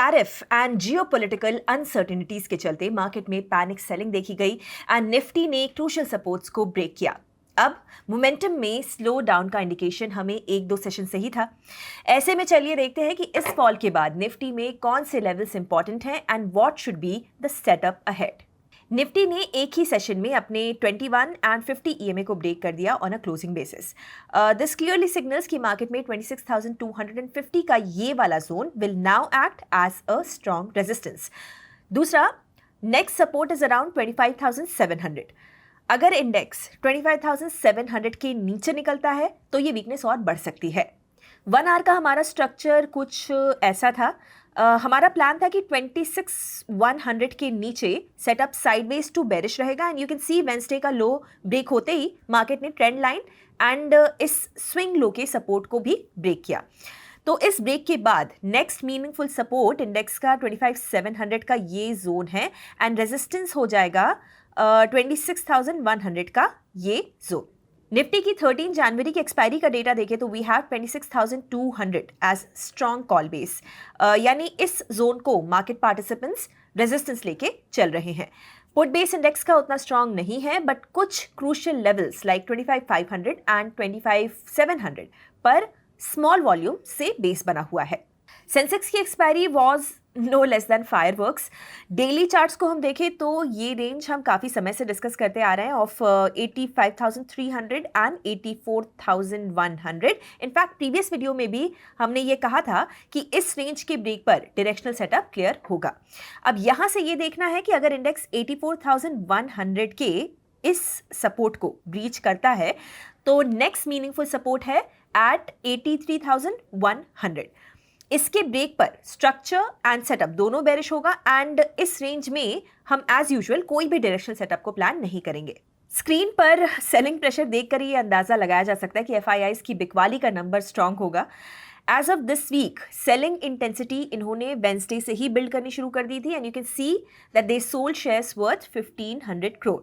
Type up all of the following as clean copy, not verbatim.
Tariff and geopolitical uncertainties के चलते market में पैनिक सेलिंग देखी गई एंड निफ्टी ने क्रूशियल सपोर्ट्स को ब्रेक किया। अब मोमेंटम में स्लो डाउन का इंडिकेशन हमें एक दो सेशन से ही था। ऐसे में चलिए देखते हैं कि इस फॉल के बाद निफ्टी में कौन से लेवल्स इंपॉर्टेंट हैं and what should be the setup ahead. Nifty ने एक ही सेशन में अपने 21 एंड 50 ईएमए को ब्रेक कर दिया on a closing basis. This clearly signals कि मार्केट में 26,250 का ये वाला zone will now act as a strong resistance. दूसरा, नेक्स्ट सपोर्ट इज अराउंड 25,700। अगर इंडेक्स 25,700 के नीचे निकलता है तो ये वीकनेस और बढ़ सकती है। 1 आवर का हमारा स्ट्रक्चर कुछ ऐसा था। हमारा प्लान था कि 26,100 के नीचे सेटअप साइडवेज टू बेरिश रहेगा and you can C Wednesday का लो ब्रेक होते ही मार्केट ने ट्रेंड लाइन एंड इस स्विंग लो के सपोर्ट को भी ब्रेक किया। तो इस ब्रेक के बाद नेक्स्ट मीनिंगफुल सपोर्ट इंडेक्स का 25,700 का ये जोन है एंड रेजिस्टेंस हो जाएगा 26,100 का ये जोन। निफ्टी की 13 जनवरी की एक्सपायरी का डेटा देखें तो we have 26,200 as strong call base, यानी इस जोन को मार्केट पार्टिसिपेंट्स रेजिस्टेंस लेके चल रहे हैं। पुट बेस इंडेक्स का उतना स्ट्रॉन्ग नहीं है बट कुछ क्रूशियल लेवल्स लाइक 25,500 एंड 25,700 पर स्मॉल वॉल्यूम से बेस बना हुआ है। सेंसेक्स की expiry was no less than fireworks. Daily charts को हम देखें तो ये रेंज हम काफ़ी समय से डिस्कस करते आ रहे हैं of 85,300 and 84,100। In fact previous video में भी हमने ये कहा था कि इस रेंज के ब्रेक पर डायरेक्शनल सेटअप क्लियर होगा। अब यहाँ से ये देखना है कि अगर इंडेक्स 84,100 के इस सपोर्ट को ब्रीच करता है तो नेक्स्ट मीनिंगफुल सपोर्ट है एट 83,100। इसके ब्रेक पर स्ट्रक्चर एंड सेटअप दोनों बेरिश होगा एंड इस रेंज में हम एज यूजुअल कोई भी डायरेक्शनल सेटअप को प्लान नहीं करेंगे। स्क्रीन पर सेलिंग प्रेशर देखकर ये अंदाजा लगाया जा सकता है कि एफआईआईज की बिकवाली का नंबर स्ट्रांग होगा। As of this week selling intensity इन्होंने वेंसडे से ही बिल्ड करनी शुरू कर दी थी and you can see that they sold shares worth 1,500 crore.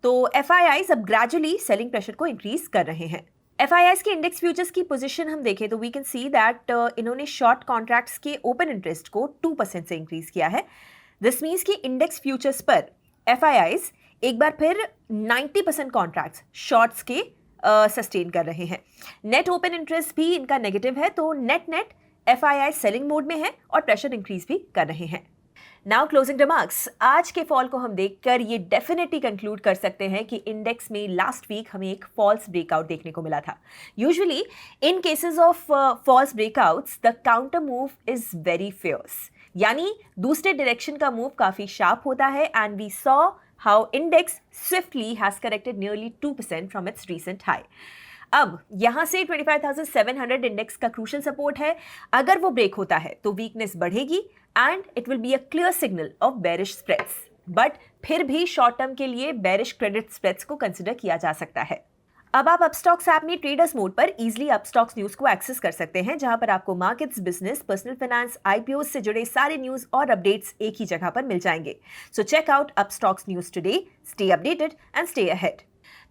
तो एफआईआईज अब ग्रेजुअली सेलिंग प्रेशर को इंक्रीज कर रहे हैं। एफआईआईज के इंडेक्स फ्यूचर्स की पोजीशन हम देखें तो वी कैन सी दैट इन्होंने शॉर्ट कॉन्ट्रैक्ट्स के ओपन इंटरेस्ट को 2% से इंक्रीज किया है। दिस मीन्स कि इंडेक्स फ्यूचर्स पर एफआईआईज एक बार फिर 90% कॉन्ट्रैक्ट्स शॉर्ट्स के सस्टेन कर रहे हैं। नेट ओपन इंटरेस्ट भी इनका नेगेटिव है तो नेट एफआईआई सेलिंग मोड में है और प्रेशर इंक्रीज भी कर रहे हैं। Now closing remarks. आज के फॉल को हम देखकर ये डेफिनेटली कंक्लूड कर सकते हैं कि इंडेक्स में लास्ट वीक हमें एक फॉल्स ब्रेकआउट देखने को मिला था। Usually in cases of false breakouts the counter move is very fierce, यानी दूसरे डायरेक्शन का मूव काफी शार्प होता है and we saw how index swiftly has corrected nearly 2% from its recent high. अब यहां से 25,700 इंडेक्स का क्रूशियल सपोर्ट है। अगर वो ब्रेक होता है तो वीकनेस बढ़ेगी and it will be a clear signal of bearish spreads, but फिर भी शॉर्ट टर्म के लिए बेरिश क्रेडिट स्प्रेड्स को कंसिडर किया जा सकता है। अब आप अपस्टॉक्स ऐप में ट्रेडर्स मोड पर इजीली अपस्टॉक्स न्यूज को एक्सेस कर सकते हैं, जहां पर आपको markets, business, personal finance, IPO से जुड़े सारे न्यूज और अपडेट्स एक ही जगह पर मिल जाएंगे। So check out Upstox news today, stay updated and stay ahead.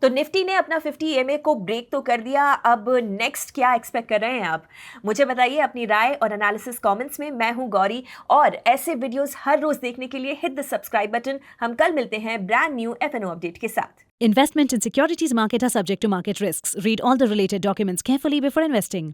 तो निफ्टी ने अपना 50 ईएमए को ब्रेक तो कर दिया, अब नेक्स्ट क्या एक्सपेक्ट कर रहे हैं आप? मुझे बताइए अपनी राय और एनालिसिस कमेंट्स में। मैं हूं गौरी और ऐसे वीडियोस हर रोज देखने के लिए हिट द सब्सक्राइब बटन। हम कल मिलते हैं ब्रांड न्यू एफएनओ अपडेट के साथ। Investment in securities market are subject to market risks. Read all the related documents carefully before investing.